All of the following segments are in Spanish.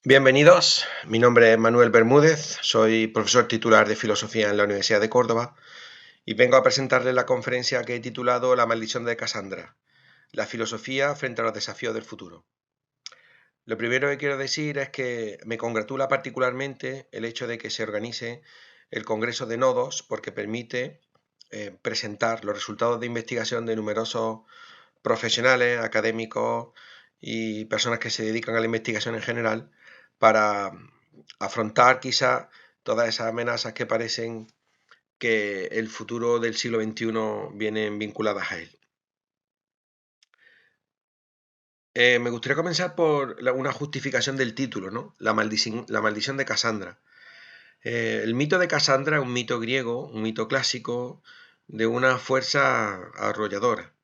Bienvenidos, mi nombre es Manuel Bermúdez, soy profesor titular de Filosofía en la Universidad de Córdoba y vengo a presentarles la conferencia que he titulado La maldición de Casandra, la filosofía frente a los desafíos del futuro. Lo primero que quiero decir es que me congratula particularmente el hecho de que se organice el Congreso de Nodos porque permite presentar los resultados de investigación de numerosos profesionales, académicos y personas que se dedican a la investigación en general para afrontar quizá todas esas amenazas que parecen que el futuro del siglo XXI vienen vinculadas a él. Me gustaría comenzar por una justificación del título, ¿no? La maldición de Casandra. El mito de Casandra es un mito griego, un mito clásico de una fuerza arrolladora.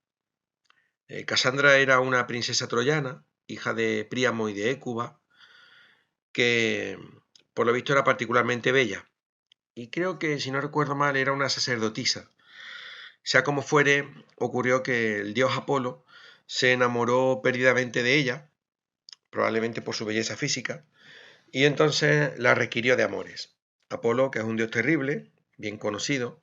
Casandra era una princesa troyana, hija de Príamo y de Hécuba, que por lo visto era particularmente bella. Y creo que, si no recuerdo mal, era una sacerdotisa. Sea como fuere, ocurrió que el dios Apolo se enamoró perdidamente de ella, probablemente por su belleza física, y entonces la requirió de amores. Apolo, que es un dios terrible, bien conocido,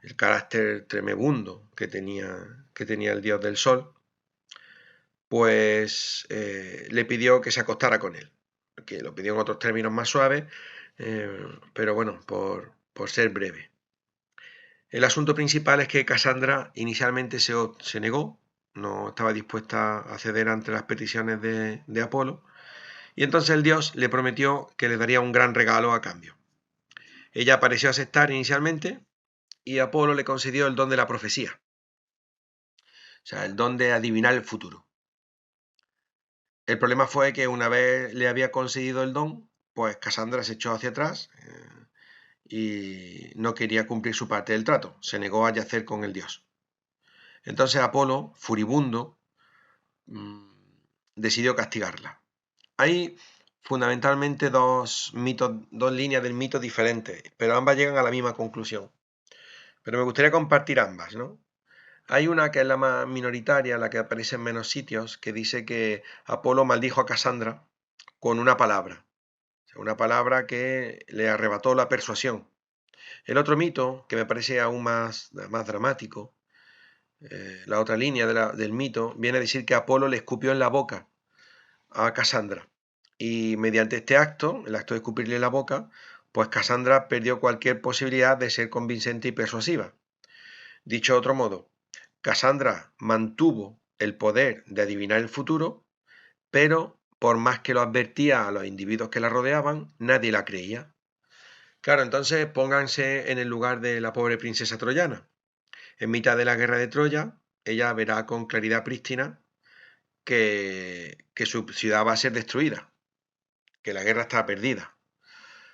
el carácter tremebundo que tenía el dios del sol, pues le pidió que se acostara con él, que lo pidió en otros términos más suaves, pero bueno, por ser breve. El asunto principal es que Casandra inicialmente se negó, no estaba dispuesta a ceder ante las peticiones de Apolo, y entonces el dios le prometió que le daría un gran regalo a cambio. Ella pareció aceptar inicialmente y Apolo le concedió el don de la profecía, o sea, el don de adivinar el futuro. El problema fue que una vez le había conseguido el don, pues Casandra se echó hacia atrás y no quería cumplir su parte del trato, se negó a yacer con el dios. Entonces Apolo, furibundo, decidió castigarla. Hay fundamentalmente dos líneas del mito diferentes, pero ambas llegan a la misma conclusión. Pero me gustaría compartir ambas, ¿no? Hay una que es la más minoritaria, la que aparece en menos sitios, que dice que Apolo maldijo a Casandra con una palabra, o sea, una palabra que le arrebató la persuasión. El otro mito, que me parece aún más dramático, la otra línea del mito, viene a decir que Apolo le escupió en la boca a Casandra. Y mediante este acto, el acto de escupirle en la boca, pues Casandra perdió cualquier posibilidad de ser convincente y persuasiva. Dicho de otro modo, Casandra mantuvo el poder de adivinar el futuro, pero por más que lo advertía a los individuos que la rodeaban, nadie la creía. Claro, entonces pónganse en el lugar de la pobre princesa troyana. En mitad de la guerra de Troya, ella verá con claridad prístina que su ciudad va a ser destruida, que la guerra estaba perdida.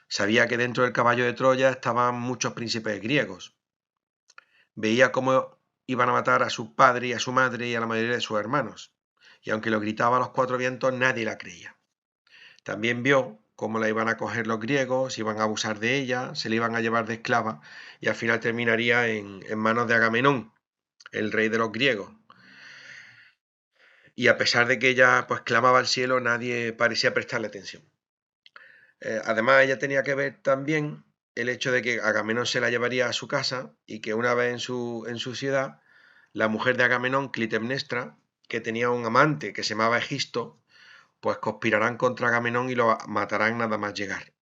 Sabía que dentro del caballo de Troya estaban muchos príncipes griegos. Veía cómo iban a matar a su padre y a su madre y a la mayoría de sus hermanos. Y aunque lo gritaba a los cuatro vientos, nadie la creía. También vio cómo la iban a coger los griegos, iban a abusar de ella, se la iban a llevar de esclava y al final terminaría en manos de Agamenón, el rey de los griegos. Y a pesar de que ella pues clamaba al cielo, nadie parecía prestarle atención. Además, ella tenía que ver también el hecho de que Agamenón se la llevaría a su casa y que una vez en su ciudad, la mujer de Agamenón, Clitemnestra, que tenía un amante que se llamaba Egisto, pues conspirarán contra Agamenón y lo matarán nada más llegar.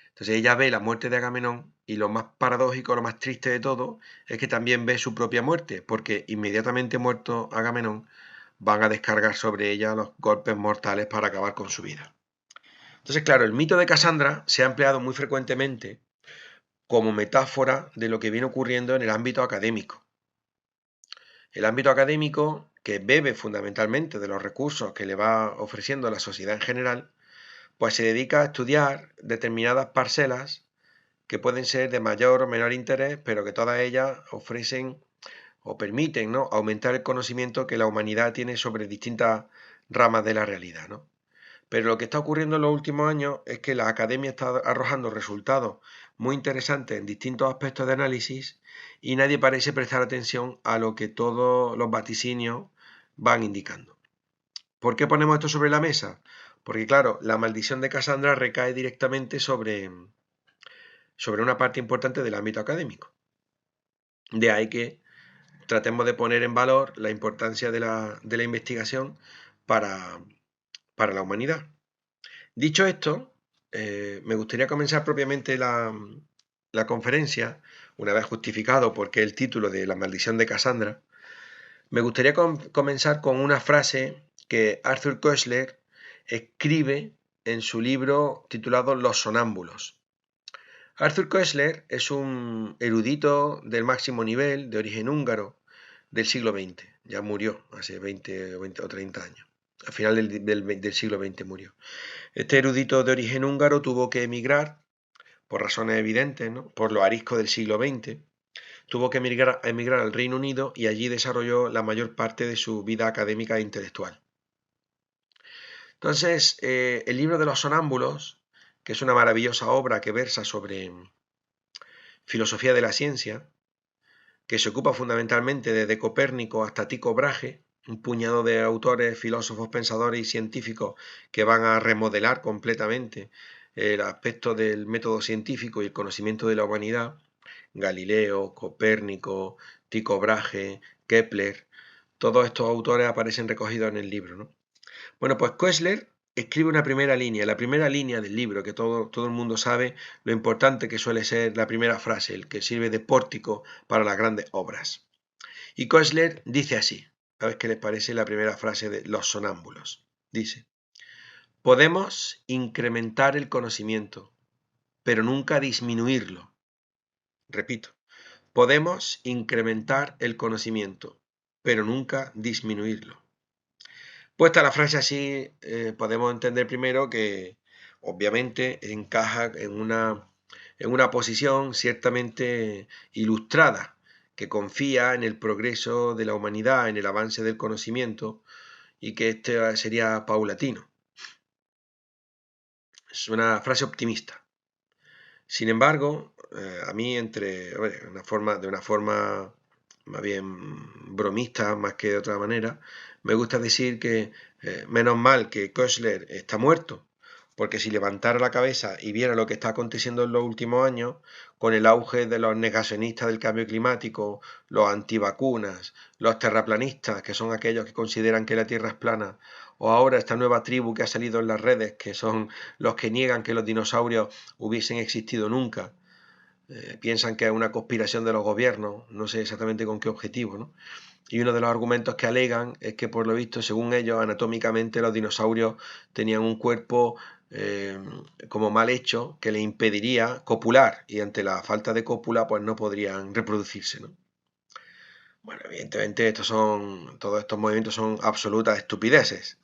Entonces ella ve la muerte de Agamenón y lo más paradójico, lo más triste de todo, es que también ve su propia muerte, porque inmediatamente muerto Agamenón, van a descargar sobre ella los golpes mortales para acabar con su vida. Entonces, claro, el mito de Casandra se ha empleado muy frecuentemente como metáfora de lo que viene ocurriendo en el ámbito académico. El ámbito académico, que bebe fundamentalmente de los recursos que le va ofreciendo la sociedad en general, pues se dedica a estudiar determinadas parcelas que pueden ser de mayor o menor interés, pero que todas ellas ofrecen o permiten, ¿no?, aumentar el conocimiento que la humanidad tiene sobre distintas ramas de la realidad, ¿no? Pero lo que está ocurriendo en los últimos años es que la academia está arrojando resultados muy interesantes en distintos aspectos de análisis y nadie parece prestar atención a lo que todos los vaticinios van indicando. ¿Por qué ponemos esto sobre la mesa? Porque claro, la maldición de Casandra recae directamente sobre una parte importante del ámbito académico. De ahí que tratemos de poner en valor la importancia de la investigación para, la humanidad. Dicho esto, me gustaría comenzar propiamente la conferencia, una vez justificado porque el título de La maldición de Casandra. Me gustaría comenzar con una frase que Arthur Koestler escribe en su libro titulado Los sonámbulos. Arthur Koestler es un erudito del máximo nivel, de origen húngaro, del siglo XX. Ya murió hace 20 o 30 años. Al final del siglo XX murió. Este erudito de origen húngaro tuvo que emigrar, por razones evidentes, ¿no? Por lo arisco del siglo XX. Tuvo que emigrar al Reino Unido y allí desarrolló la mayor parte de su vida académica e intelectual. Entonces, el libro de los sonámbulos, que es una maravillosa obra que versa sobre filosofía de la ciencia, que se ocupa fundamentalmente desde Copérnico hasta Tycho Brahe, un puñado de autores, filósofos, pensadores y científicos que van a remodelar completamente el aspecto del método científico y el conocimiento de la humanidad. Galileo, Copérnico, Tycho Brahe, Kepler, todos estos autores aparecen recogidos en el libro, ¿no? Bueno, pues Koestler escribe una primera línea, la primera línea del libro, que todo el mundo sabe lo importante que suele ser la primera frase, el que sirve de pórtico para las grandes obras. Y Koestler dice así, a ver qué les parece la primera frase de Los sonámbulos. Dice, podemos incrementar el conocimiento, pero nunca disminuirlo. Repito, podemos incrementar el conocimiento, pero nunca disminuirlo. Puesta la frase así, podemos entender primero que obviamente encaja en una posición ciertamente ilustrada, que confía en el progreso de la humanidad, en el avance del conocimiento y que este sería paulatino. Es una frase optimista. Sin embargo, a mí de una forma más bien bromista, más que de otra manera, me gusta decir que menos mal que Koestler está muerto, porque si levantara la cabeza y viera lo que está aconteciendo en los últimos años, con el auge de los negacionistas del cambio climático, los antivacunas, los terraplanistas, que son aquellos que consideran que la Tierra es plana, o ahora esta nueva tribu que ha salido en las redes, que son los que niegan que los dinosaurios hubiesen existido nunca, piensan que es una conspiración de los gobiernos, no sé exactamente con qué objetivo, ¿no? Y uno de los argumentos que alegan es que, por lo visto, según ellos, anatómicamente los dinosaurios tenían un cuerpo como mal hecho que les impediría copular y ante la falta de cópula pues no podrían reproducirse, ¿no? Bueno, evidentemente todos estos movimientos son absolutas estupideces.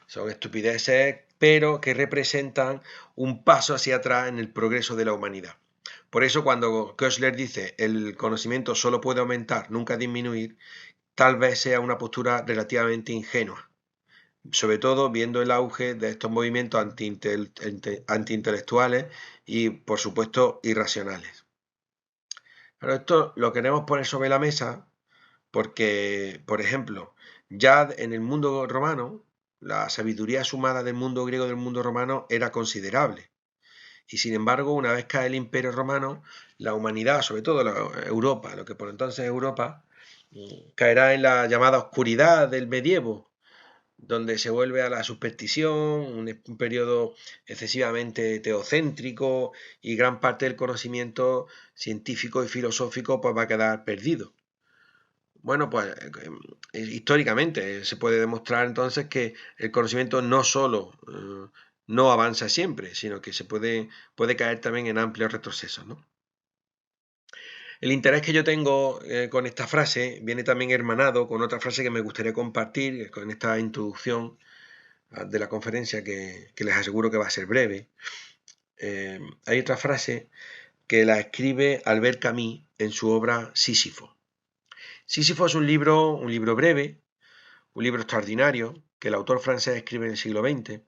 Son estupideces, pero que representan un paso hacia atrás en el progreso de la humanidad. Por eso cuando Koestler dice el conocimiento solo puede aumentar, nunca disminuir, tal vez sea una postura relativamente ingenua, sobre todo viendo el auge de estos movimientos antiintelectuales y, por supuesto, irracionales. Pero esto lo queremos poner sobre la mesa porque, por ejemplo, ya en el mundo romano, la sabiduría sumada del mundo griego y del mundo romano era considerable. Y sin embargo, una vez cae el Imperio Romano, la humanidad, sobre todo Europa, lo que por entonces es Europa, caerá en la llamada oscuridad del medievo, donde se vuelve a la superstición, un periodo excesivamente teocéntrico y gran parte del conocimiento científico y filosófico pues va a quedar perdido. Bueno, pues históricamente se puede demostrar entonces que el conocimiento no solo no avanza siempre, sino que se puede caer también en amplios retrocesos, ¿no? El interés que yo tengo con esta frase viene también hermanado con otra frase que me gustaría compartir con esta introducción de la conferencia que les aseguro que va a ser breve. Hay otra frase que la escribe Albert Camus en su obra Sísifo. Sísifo es un libro breve, un libro extraordinario, que el autor francés escribe en el siglo XX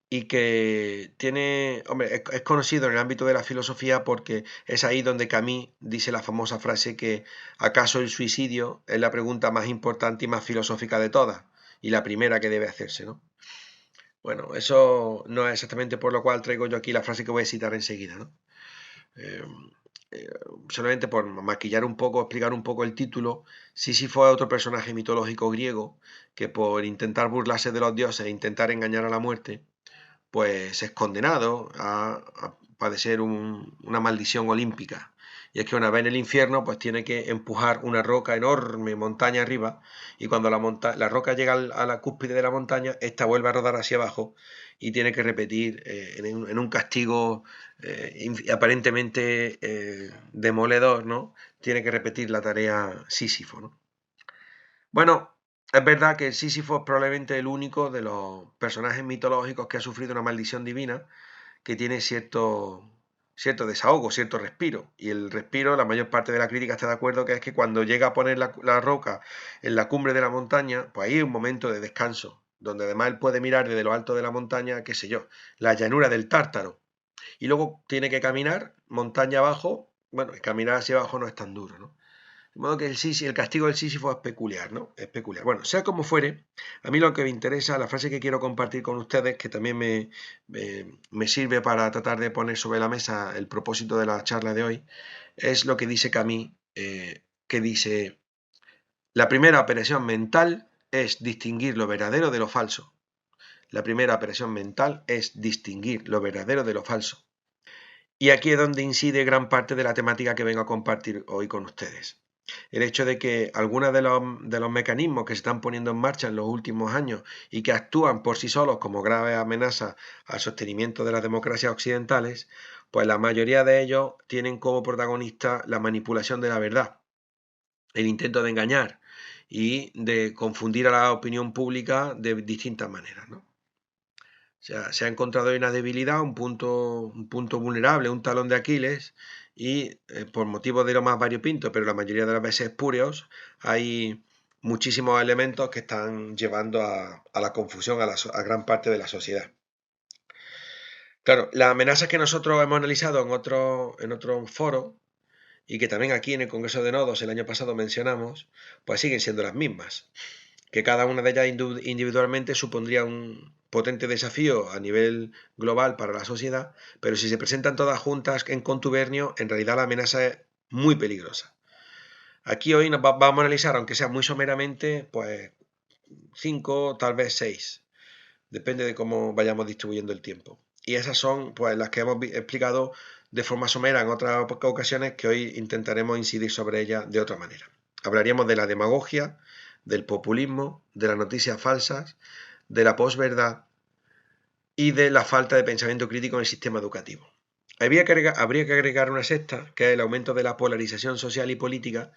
y que tiene, hombre, es conocido en el ámbito de la filosofía porque es ahí donde Camus dice la famosa frase que ¿acaso el suicidio es la pregunta más importante y más filosófica de todas? y la primera que debe hacerse, ¿no? Bueno, eso no es exactamente por lo cual traigo yo aquí la frase que voy a citar enseguida, ¿no? Eh, eh, Solamente por maquillar un poco, explicar un poco el título, Sísifo es otro personaje mitológico griego que por intentar burlarse de los dioses e intentar engañar a la muerte, pues es condenado a padecer una maldición olímpica. Y es que una vez en el infierno, pues tiene que empujar una roca enorme, montaña arriba, y cuando la roca llega a la cúspide de la montaña, esta vuelve a rodar hacia abajo y tiene que repetir en un castigo aparentemente demoledor, ¿no? Tiene que repetir la tarea Sísifo, ¿no? Bueno, es verdad que Sísifo es probablemente el único de los personajes mitológicos que ha sufrido una maldición divina que tiene cierto desahogo, cierto respiro. Y el respiro, la mayor parte de la crítica está de acuerdo que es que cuando llega a poner la roca en la cumbre de la montaña, pues ahí hay un momento de descanso, donde además él puede mirar desde lo alto de la montaña, qué sé yo, la llanura del Tártaro. Y luego tiene que caminar montaña abajo. Bueno, caminar hacia abajo no es tan duro, ¿no? De modo que el castigo del Sísifo es peculiar, ¿no? Es peculiar. Bueno, sea como fuere, a mí lo que me interesa, la frase que quiero compartir con ustedes, que también me sirve para tratar de poner sobre la mesa el propósito de la charla de hoy, es lo que dice Camus, que dice, la primera operación mental es distinguir lo verdadero de lo falso. La primera operación mental es distinguir lo verdadero de lo falso. Y aquí es donde incide gran parte de la temática que vengo a compartir hoy con ustedes. El hecho de que algunos de los mecanismos que se están poniendo en marcha en los últimos años y que actúan por sí solos como graves amenazas al sostenimiento de las democracias occidentales, pues la mayoría de ellos tienen como protagonista la manipulación de la verdad, el intento de engañar y de confundir a la opinión pública de distintas maneras, ¿no? O sea, se ha encontrado ahí una debilidad, un punto vulnerable, un talón de Aquiles, y por motivos de lo más variopinto, pero la mayoría de las veces espurios, hay muchísimos elementos que están llevando a la confusión a gran parte de la sociedad. Claro, las amenazas que nosotros hemos analizado en otros foros, y que también aquí en el Congreso de Nodos el año pasado mencionamos, pues siguen siendo las mismas, que cada una de ellas individualmente supondría un potente desafío a nivel global para la sociedad, pero si se presentan todas juntas en contubernio, en realidad la amenaza es muy peligrosa. Aquí hoy vamos a analizar, aunque sea muy someramente, pues 5, tal vez 6, depende de cómo vayamos distribuyendo el tiempo. Y esas son pues las que hemos explicado de forma somera en otras ocasiones, que hoy intentaremos incidir sobre ellas de otra manera. Hablaríamos de la demagogia, del populismo, de las noticias falsas, de la posverdad y de la falta de pensamiento crítico en el sistema educativo. Habría que agregar una sexta, que es el aumento de la polarización social y política,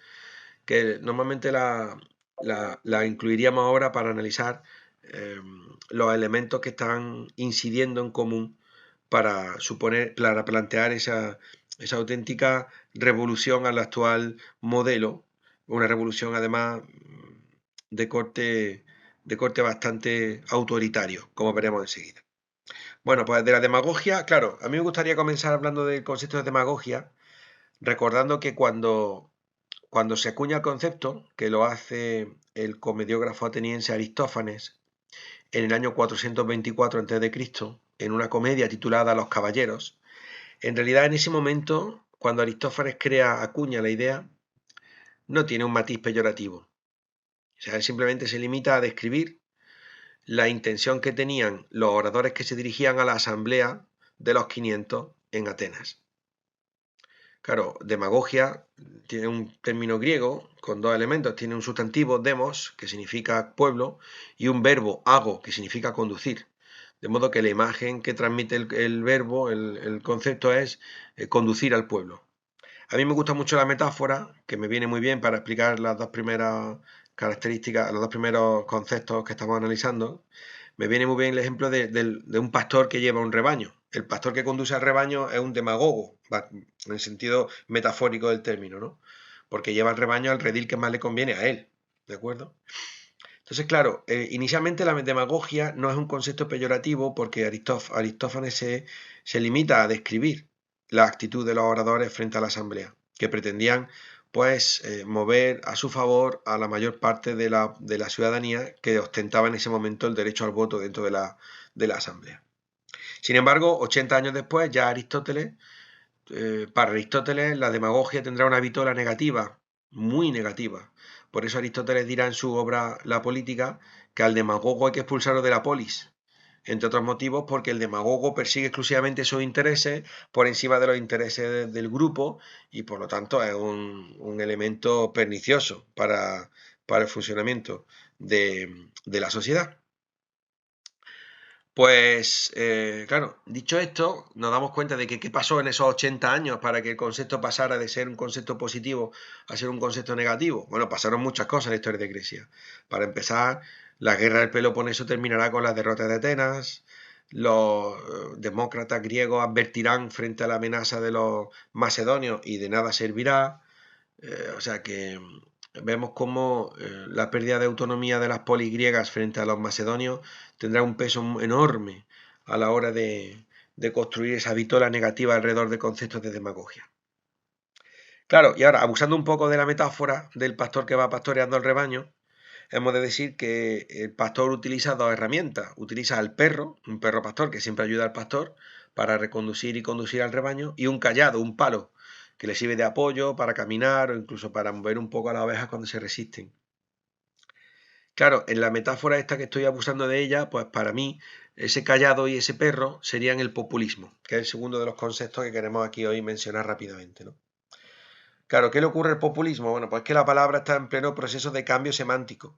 que normalmente la incluiríamos ahora para analizar los elementos que están incidiendo en común para plantear esa auténtica revolución al actual modelo, una revolución además de corte bastante autoritario, como veremos enseguida. Bueno, pues de la demagogia, claro, a mí me gustaría comenzar hablando del concepto de demagogia, recordando que cuando se acuña el concepto, que lo hace el comediógrafo ateniense Aristófanes en el año 424 a.C., en una comedia titulada Los Caballeros, en realidad en ese momento, cuando Aristófanes acuña la idea, no tiene un matiz peyorativo. O sea, él simplemente se limita a describir la intención que tenían los oradores que se dirigían a la asamblea de los 500 en Atenas. Claro, demagogia tiene un término griego con dos elementos. Tiene un sustantivo, demos, que significa pueblo, y un verbo, ago, que significa conducir. De modo que la imagen que transmite el verbo, el concepto es conducir al pueblo. A mí me gusta mucho la metáfora, que me viene muy bien para explicar las dos primeras características, los dos primeros conceptos que estamos analizando. Me viene muy bien el ejemplo de un pastor que lleva un rebaño. El pastor que conduce al rebaño es un demagogo, en el sentido metafórico del término, ¿no? Porque lleva el rebaño al redil que más le conviene a él, ¿de acuerdo? Entonces, claro, inicialmente la demagogia no es un concepto peyorativo porque Aristófanes se limita a describir la actitud de los oradores frente a la asamblea, que pretendían pues mover a su favor a la mayor parte de la ciudadanía que ostentaba en ese momento el derecho al voto dentro de la Asamblea. Sin embargo, 80 años después, ya Aristóteles, para Aristóteles la demagogia tendrá una vitola negativa, muy negativa. Por eso Aristóteles dirá en su obra La Política que al demagogo hay que expulsarlo de la polis, entre otros motivos porque el demagogo persigue exclusivamente sus intereses por encima de los intereses del grupo y por lo tanto es un elemento pernicioso para el funcionamiento de la sociedad. Pues, claro, dicho esto, nos damos cuenta de que qué pasó en esos 80 años para que el concepto pasara de ser un concepto positivo a ser un concepto negativo. Bueno, pasaron muchas cosas en la historia de Grecia. Para empezar, la guerra del Peloponeso terminará con la derrota de Atenas. Los demócratas griegos advertirán frente a la amenaza de los macedonios y de nada servirá. O sea que vemos cómo la pérdida de autonomía de las polis griegas frente a los macedonios tendrá un peso enorme a la hora de construir esa vitola negativa alrededor de conceptos de demagogia. Claro, y ahora, abusando un poco de la metáfora del pastor que va pastoreando el rebaño, hemos de decir que el pastor utiliza dos herramientas. Utiliza al perro, un perro pastor que siempre ayuda al pastor para reconducir y conducir al rebaño, y un cayado, un palo, que le sirve de apoyo para caminar o incluso para mover un poco a las ovejas cuando se resisten. Claro, en la metáfora esta que estoy abusando de ella, pues para mí ese cayado y ese perro serían el populismo, que es el segundo de los conceptos que queremos aquí hoy mencionar rápidamente, ¿no? Claro, ¿qué le ocurre al populismo? Bueno, pues que la palabra está en pleno proceso de cambio semántico,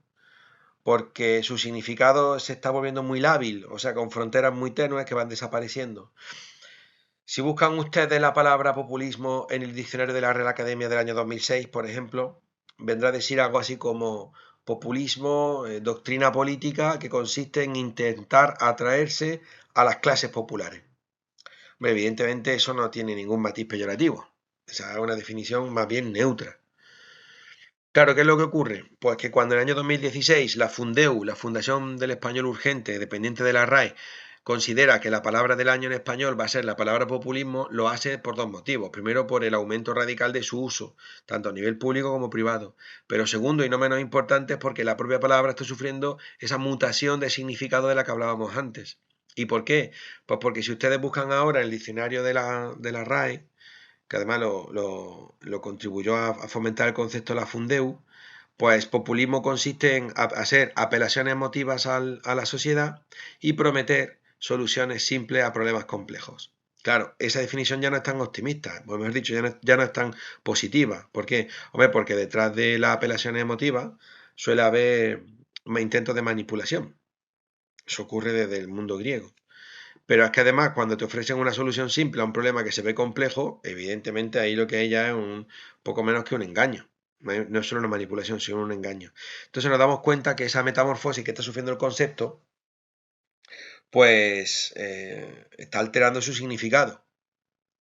porque su significado se está volviendo muy lábil, o sea, con fronteras muy tenues que van desapareciendo. Si buscan ustedes la palabra populismo en el diccionario de la Real Academia del año 2006, por ejemplo, vendrá a decir algo así como populismo, doctrina política que consiste en intentar atraerse a las clases populares. Hombre, evidentemente eso no tiene ningún matiz peyorativo. Esa es una definición más bien neutra. Claro, ¿qué es lo que ocurre? Pues que cuando en el año 2016 la Fundeu, la Fundación del Español Urgente, dependiente de la RAE, considera que la palabra del año en español va a ser la palabra populismo, lo hace por dos motivos. Primero, por el aumento radical de su uso, tanto a nivel público como privado. Pero segundo, y no menos importante, es porque la propia palabra está sufriendo esa mutación de significado de la que hablábamos antes. ¿Y por qué? Pues porque si ustedes buscan ahora en el diccionario de la RAE, que además lo contribuyó a fomentar el concepto de la Fundeu, pues populismo consiste en hacer apelaciones emotivas a la sociedad y prometer soluciones simples a problemas complejos. Claro, esa definición ya no es tan optimista, o mejor dicho, ya no es tan positiva. ¿Por qué? Hombre, porque detrás de las apelaciones emotivas suele haber intentos de manipulación. Eso ocurre desde el mundo griego. Pero es que además, cuando te ofrecen una solución simple a un problema que se ve complejo, evidentemente ahí lo que hay ya es un poco menos que un engaño. No es solo una manipulación, sino un engaño. Entonces nos damos cuenta que esa metamorfosis que está sufriendo el concepto, pues está alterando su significado.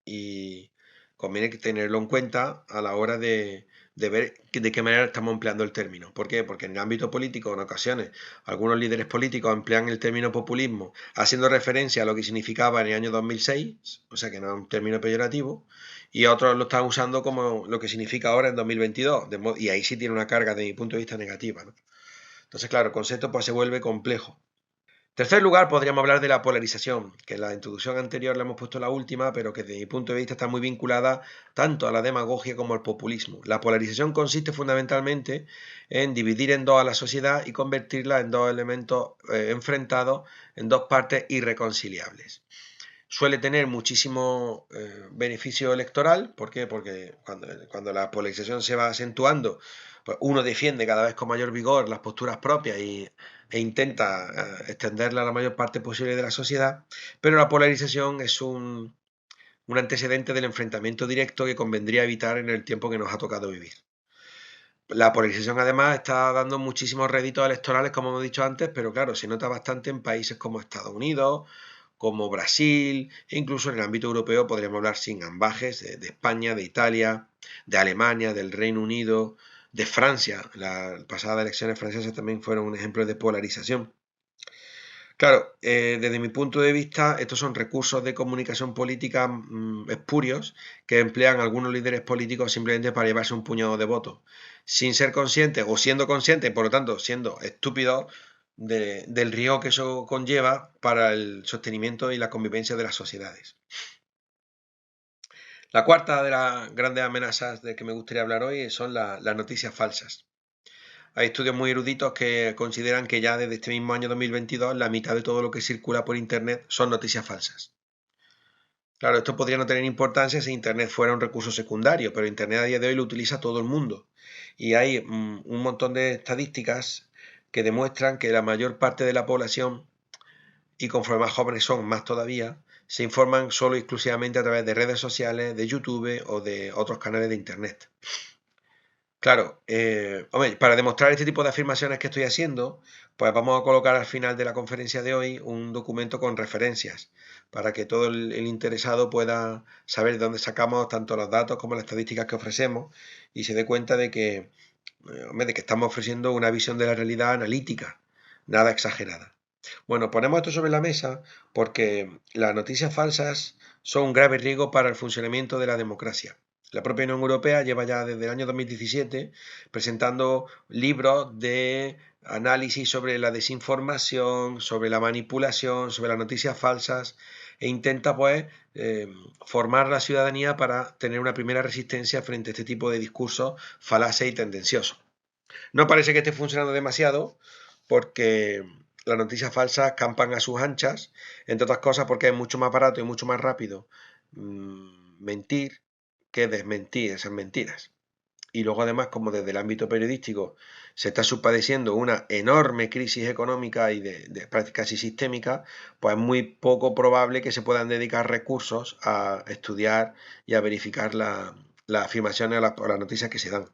Y conviene tenerlo en cuenta a la hora de ver de qué manera estamos empleando el término. ¿Por qué? Porque en el ámbito político, en ocasiones, algunos líderes políticos emplean el término populismo haciendo referencia a lo que significaba en el año 2006, o sea que no es un término peyorativo, y otros lo están usando como lo que significa ahora en 2022, y ahí sí tiene una carga, de mi punto de vista, negativa, ¿no? Entonces, claro, el concepto pues, se vuelve complejo. Tercer lugar, podríamos hablar de la polarización, que en la introducción anterior le hemos puesto la última, pero que desde mi punto de vista está muy vinculada tanto a la demagogia como al populismo. La polarización consiste fundamentalmente en dividir en dos a la sociedad y convertirla en dos elementos enfrentados en dos partes irreconciliables. Suele tener muchísimo beneficio electoral. ¿Por qué? Porque cuando la polarización se va acentuando, pues uno defiende cada vez con mayor vigor las posturas propias e intenta extenderla a la mayor parte posible de la sociedad, pero la polarización es un antecedente del enfrentamiento directo que convendría evitar en el tiempo que nos ha tocado vivir. La polarización además está dando muchísimos réditos electorales, como hemos dicho antes, pero claro, se nota bastante en países como Estados Unidos, como Brasil, e incluso en el ámbito europeo podríamos hablar sin ambajes de España, de Italia, de Alemania, del Reino Unido, de Francia. Las pasadas elecciones francesas también fueron un ejemplo de polarización. Claro, desde mi punto de vista, estos son recursos de comunicación política espurios que emplean algunos líderes políticos simplemente para llevarse un puñado de votos, sin ser conscientes o siendo conscientes, por lo tanto, siendo estúpidos del riesgo que eso conlleva para el sostenimiento y la convivencia de las sociedades. La cuarta de las grandes amenazas de que me gustaría hablar hoy son las noticias falsas. Hay estudios muy eruditos que consideran que ya desde este mismo año 2022 la mitad de todo lo que circula por Internet son noticias falsas. Claro, esto podría no tener importancia si Internet fuera un recurso secundario, pero Internet a día de hoy lo utiliza todo el mundo. Y hay un montón de estadísticas que demuestran que la mayor parte de la población, y conforme más jóvenes son, más todavía, se informan solo y exclusivamente a través de redes sociales, de YouTube o de otros canales de Internet. Claro, hombre, para demostrar este tipo de afirmaciones que estoy haciendo, pues vamos a colocar al final de la conferencia de hoy un documento con referencias para que todo el interesado pueda saber de dónde sacamos tanto los datos como las estadísticas que ofrecemos y se dé cuenta de que, hombre, de que estamos ofreciendo una visión de la realidad analítica, nada exagerada. Bueno, ponemos esto sobre la mesa porque las noticias falsas son un grave riesgo para el funcionamiento de la democracia. La propia Unión Europea lleva ya desde el año 2017 presentando libros de análisis sobre la desinformación, sobre la manipulación, sobre las noticias falsas e intenta pues formar a la ciudadanía para tener una primera resistencia frente a este tipo de discursos falaces y tendenciosos. No parece que esté funcionando demasiado porque las noticias falsas campan a sus anchas, entre otras cosas porque es mucho más barato y mucho más rápido mentir que desmentir esas mentiras. Y luego además, como desde el ámbito periodístico se está subpadeciendo una enorme crisis económica y de práctica casi sistémica, pues es muy poco probable que se puedan dedicar recursos a estudiar y a verificar las afirmaciones o las noticias que se dan.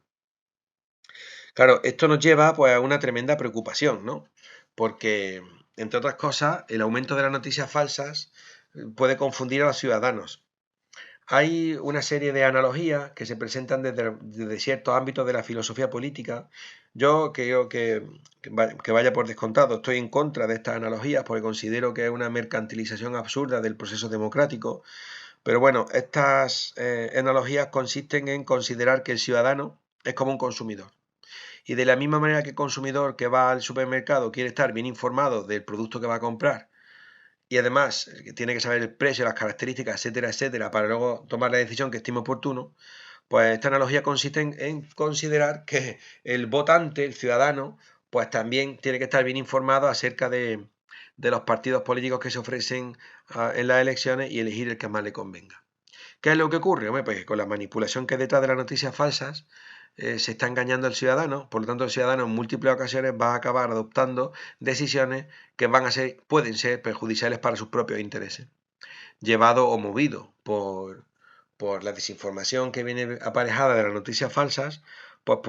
Claro, esto nos lleva pues a una tremenda preocupación, ¿no? Porque, entre otras cosas, el aumento de las noticias falsas puede confundir a los ciudadanos. Hay una serie de analogías que se presentan desde ciertos ámbitos de la filosofía política. Yo creo que vaya por descontado, estoy en contra de estas analogías porque considero que es una mercantilización absurda del proceso democrático. Pero bueno, estas analogías consisten en considerar que el ciudadano es como un consumidor. Y de la misma manera que el consumidor que va al supermercado quiere estar bien informado del producto que va a comprar y además tiene que saber el precio, las características, etcétera, etcétera, para luego tomar la decisión que estime oportuno, pues esta analogía consiste en considerar que el votante, el ciudadano, pues también tiene que estar bien informado acerca de los partidos políticos que se ofrecen en las elecciones y elegir el que más le convenga. ¿Qué es lo que ocurre? Hombre, pues que con la manipulación que hay detrás de las noticias falsas se está engañando al ciudadano, por lo tanto el ciudadano en múltiples ocasiones va a acabar adoptando decisiones que pueden ser perjudiciales para sus propios intereses, llevado o movido por la desinformación que viene aparejada de las noticias falsas, pues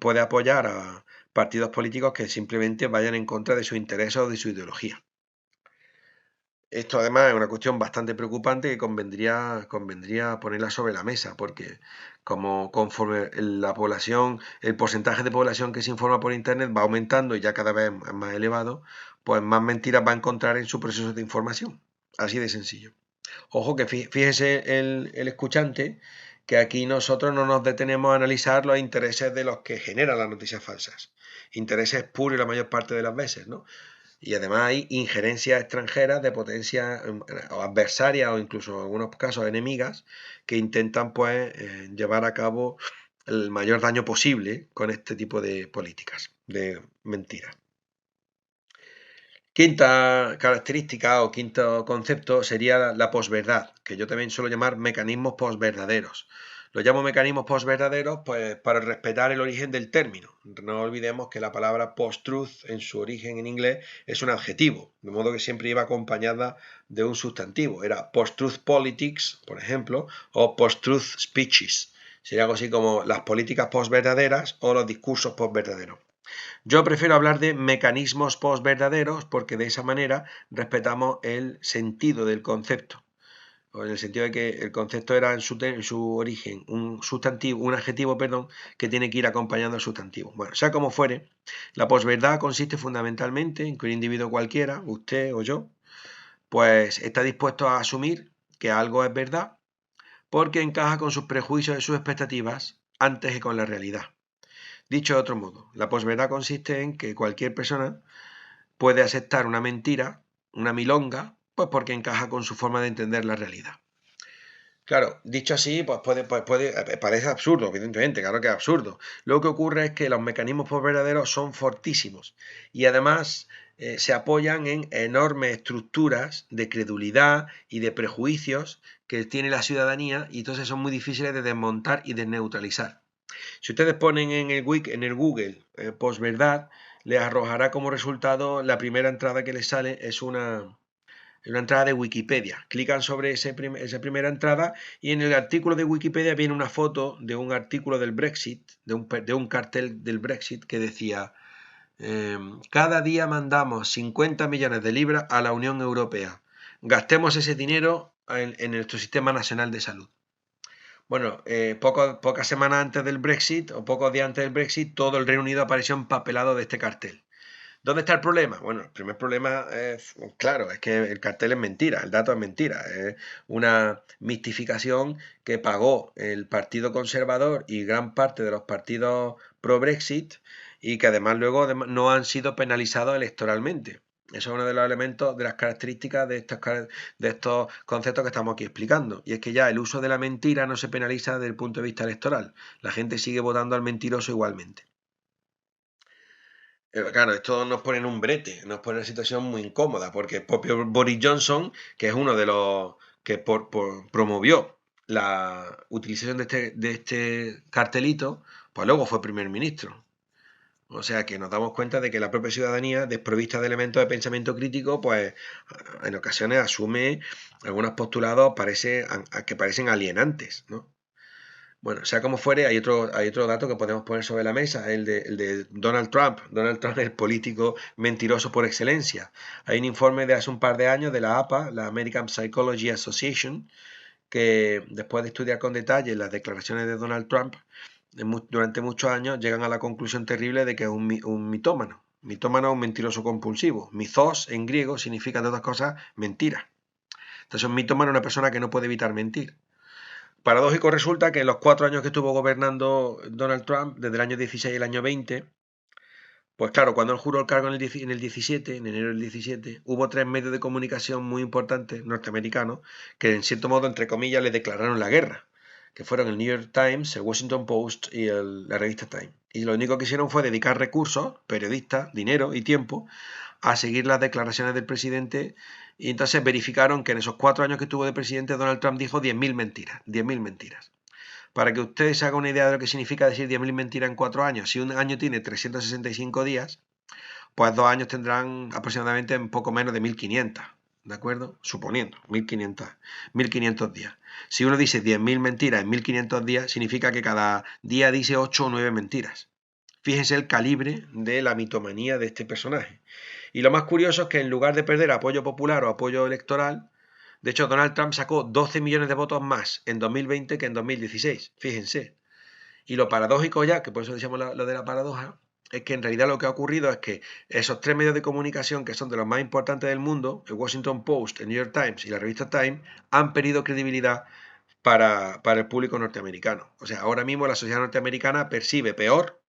puede apoyar a partidos políticos que simplemente vayan en contra de su interés o de su ideología. Esto además es una cuestión bastante preocupante que convendría ponerla sobre la mesa, porque como conforme la población, el porcentaje de población que se informa por internet va aumentando y ya cada vez es más elevado, pues más mentiras va a encontrar en su proceso de información. Así de sencillo. Ojo que fíjese el escuchante que aquí nosotros no nos detenemos a analizar los intereses de los que generan las noticias falsas. Intereses puros la mayor parte de las veces, ¿no? Y además hay injerencias extranjeras de potencias adversarias o incluso en algunos casos enemigas que intentan pues llevar a cabo el mayor daño posible con este tipo de políticas, de mentiras. Quinta característica o quinto concepto sería la posverdad, que yo también suelo llamar mecanismos posverdaderos. Lo llamo mecanismos posverdaderos pues para respetar el origen del término. No olvidemos que la palabra post-truth en su origen en inglés es un adjetivo, de modo que siempre iba acompañada de un sustantivo. Era post-truth politics, por ejemplo, o post-truth speeches. Sería algo así como las políticas posverdaderas o los discursos posverdaderos. Yo prefiero hablar de mecanismos postverdaderos porque de esa manera respetamos el sentido del concepto. o en el sentido de que el concepto era en su origen un sustantivo, un adjetivo, perdón, que tiene que ir acompañando al sustantivo. Bueno, sea como fuere, la posverdad consiste fundamentalmente en que un individuo cualquiera, usted o yo, pues está dispuesto a asumir que algo es verdad porque encaja con sus prejuicios y sus expectativas antes que con la realidad. Dicho de otro modo, la posverdad consiste en que cualquier persona puede aceptar una mentira, una milonga, pues porque encaja con su forma de entender la realidad. Claro, dicho así, parece absurdo, evidentemente, claro que es absurdo. Lo que ocurre es que los mecanismos posverdaderos son fortísimos y además se apoyan en enormes estructuras de credulidad y de prejuicios que tiene la ciudadanía y entonces son muy difíciles de desmontar y de neutralizar. Si ustedes ponen en el Google posverdad, les arrojará como resultado la primera entrada que les sale es una entrada de Wikipedia. Clican sobre esa primera entrada y en el artículo de Wikipedia viene una foto de un artículo del Brexit, de un cartel del Brexit que decía cada día mandamos 50 millones de libras a la Unión Europea. Gastemos ese dinero en nuestro sistema nacional de salud. Bueno, pocas semanas antes del Brexit o pocos días antes del Brexit, todo el Reino Unido apareció empapelado de este cartel. ¿Dónde está el problema? Bueno, el primer problema es, claro, es que el cartel es mentira, el dato es mentira, es una mistificación que pagó el Partido Conservador y gran parte de los partidos pro-Brexit y que además luego no han sido penalizados electoralmente. Eso es uno de los elementos, de las características de estos conceptos que estamos aquí explicando. Y es que ya el uso de la mentira no se penaliza desde el punto de vista electoral. La gente sigue votando al mentiroso igualmente. Claro, esto nos pone en un brete, nos pone en una situación muy incómoda, porque el propio Boris Johnson, que es uno de los que promovió la utilización de este cartelito, pues luego fue primer ministro. O sea que nos damos cuenta de que la propia ciudadanía, desprovista de elementos de pensamiento crítico, pues en ocasiones asume algunos postulados que parecen alienantes, ¿no? Bueno, sea como fuere, hay otro dato que podemos poner sobre la mesa, el de Donald Trump. Donald Trump es el político mentiroso por excelencia. Hay un informe de hace un par de años de la APA, la American Psychology Association, que después de estudiar con detalle las declaraciones de Donald Trump, durante muchos años llegan a la conclusión terrible de que es un mitómano. Mitómano es un mentiroso compulsivo. Mithos en griego significa, entre otras cosas, mentira. Entonces un mitómano es una persona que no puede evitar mentir. Paradójico resulta que en los 4 años que estuvo gobernando Donald Trump, desde el año 16 al año 20, pues claro, cuando él juró el cargo en el 17, en enero del 17, hubo 3 medios de comunicación muy importantes norteamericanos que en cierto modo, entre comillas, le declararon la guerra, que fueron el New York Times, el Washington Post y la revista Time. Y lo único que hicieron fue dedicar recursos, periodistas, dinero y tiempo a seguir las declaraciones del presidente y entonces verificaron que en esos 4 años que estuvo de presidente Donald Trump dijo 10.000 mentiras, 10.000 mentiras. Para que ustedes se hagan una idea de lo que significa decir 10.000 mentiras en 4 años, si un año tiene 365 días, pues 2 años tendrán aproximadamente un poco menos de 1.500, ¿de acuerdo? Suponiendo, 1.500 días. Si uno dice 10.000 mentiras en 1.500 días, significa que cada día dice 8 o 9 mentiras. Fíjense el calibre de la mitomanía de este personaje. Y lo más curioso es que en lugar de perder apoyo popular o apoyo electoral, de hecho Donald Trump sacó 12 millones de votos más en 2020 que en 2016, fíjense. Y lo paradójico ya, que por eso decíamos lo de la paradoja, es que en realidad lo que ha ocurrido es que esos 3 medios de comunicación que son de los más importantes del mundo, el Washington Post, el New York Times y la revista Time, han perdido credibilidad para el público norteamericano. O sea, ahora mismo la sociedad norteamericana percibe peor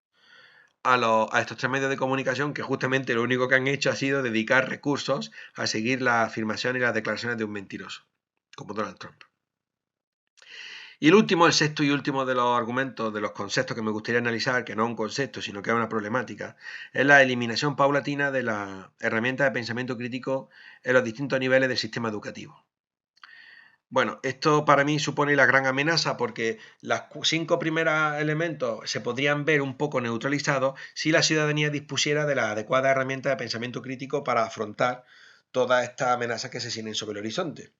a estos 3 medios de comunicación que justamente lo único que han hecho ha sido dedicar recursos a seguir la afirmación y las declaraciones de un mentiroso, como Donald Trump. Y el sexto y último de los argumentos, de los conceptos que me gustaría analizar, que no es un concepto, sino que es una problemática, es la eliminación paulatina de las herramientas de pensamiento crítico en los distintos niveles del sistema educativo. Bueno, esto para mí supone la gran amenaza porque los 5 primeros elementos se podrían ver un poco neutralizados si la ciudadanía dispusiera de la adecuada herramienta de pensamiento crítico para afrontar todas estas amenazas que se siguen sobre el horizonte.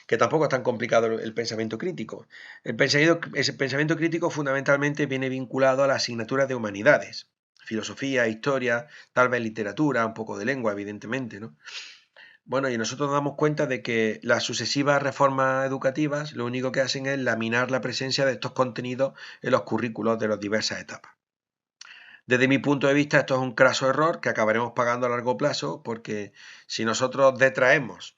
Que tampoco es tan complicado el pensamiento crítico. Ese pensamiento crítico fundamentalmente viene vinculado a las asignaturas de humanidades, filosofía, historia, tal vez literatura, un poco de lengua, evidentemente, ¿no? Bueno, y nosotros nos damos cuenta de que las sucesivas reformas educativas lo único que hacen es laminar la presencia de estos contenidos en los currículos de las diversas etapas. Desde mi punto de vista, esto es un craso error que acabaremos pagando a largo plazo porque si nosotros detraemos,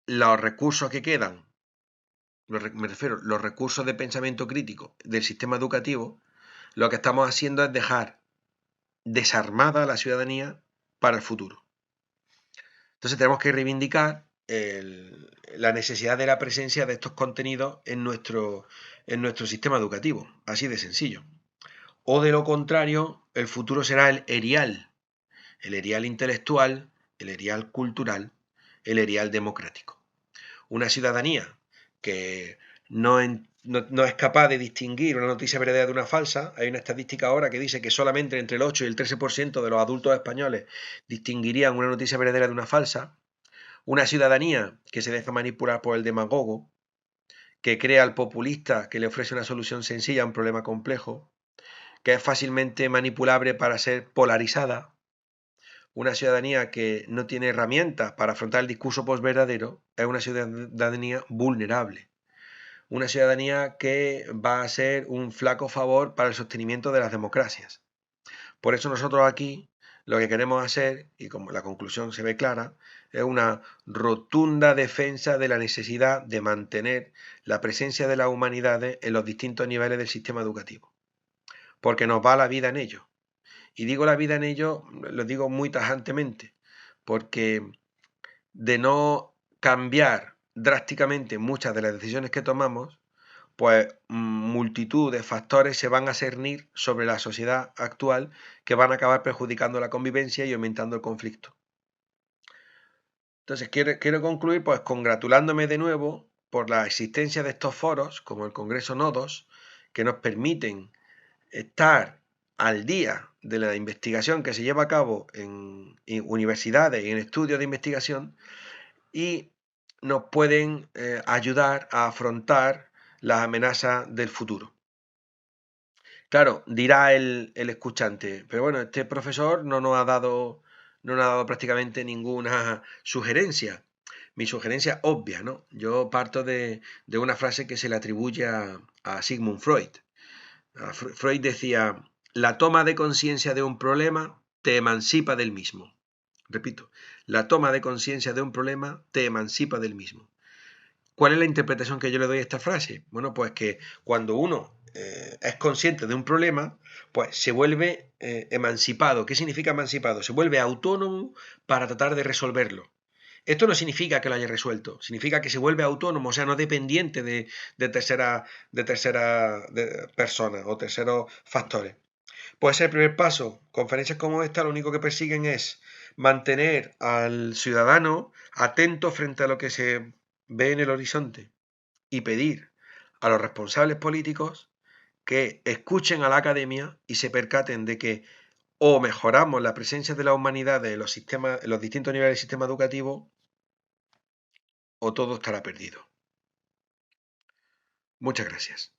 los recursos que quedan, me refiero, los recursos de pensamiento crítico del sistema educativo, lo que estamos haciendo es dejar desarmada a la ciudadanía para el futuro. Entonces tenemos que reivindicar la necesidad de la presencia de estos contenidos en nuestro sistema educativo, así de sencillo. O de lo contrario, el futuro será el erial intelectual, el erial cultural, el erial democrático. Una ciudadanía que no es capaz de distinguir una noticia verdadera de una falsa. Hay una estadística ahora que dice que solamente entre el 8 y el 13% de los adultos españoles distinguirían una noticia verdadera de una falsa. Una ciudadanía que se deja manipular por el demagogo, que crea al populista que le ofrece una solución sencilla a un problema complejo, que es fácilmente manipulable para ser polarizada. Una ciudadanía que no tiene herramientas para afrontar el discurso posverdadero es una ciudadanía vulnerable. Una ciudadanía que va a ser un flaco favor para el sostenimiento de las democracias. Por eso nosotros aquí lo que queremos hacer, y como la conclusión se ve clara, es una rotunda defensa de la necesidad de mantener la presencia de las humanidades en los distintos niveles del sistema educativo, porque nos va la vida en ello. Y digo la vida en ello, lo digo muy tajantemente, porque de no cambiar drásticamente muchas de las decisiones que tomamos, pues multitud de factores se van a cernir sobre la sociedad actual que van a acabar perjudicando la convivencia y aumentando el conflicto. Entonces quiero concluir pues congratulándome de nuevo por la existencia de estos foros, como el Congreso Nodos, que nos permiten estar al día de la investigación que se lleva a cabo en universidades y en estudios de investigación y nos pueden ayudar a afrontar las amenazas del futuro. Claro, dirá el escuchante, pero bueno, este profesor no nos ha dado prácticamente ninguna sugerencia. Mi sugerencia obvia, ¿no? Yo parto de una frase que se le atribuye a Sigmund Freud. Freud decía, la toma de conciencia de un problema te emancipa del mismo. Repito, la toma de conciencia de un problema te emancipa del mismo. ¿Cuál es la interpretación que yo le doy a esta frase? Bueno, pues que cuando uno es consciente de un problema, pues se vuelve emancipado. ¿Qué significa emancipado? Se vuelve autónomo para tratar de resolverlo. Esto no significa que lo haya resuelto, significa que se vuelve autónomo, o sea, no dependiente de terceras personas o terceros factores. Puede ser el primer paso. Conferencias como esta lo único que persiguen es mantener al ciudadano atento frente a lo que se ve en el horizonte y pedir a los responsables políticos que escuchen a la academia y se percaten de que o mejoramos la presencia de la humanidad en los sistemas, en los distintos niveles del sistema educativo, o todo estará perdido. Muchas gracias.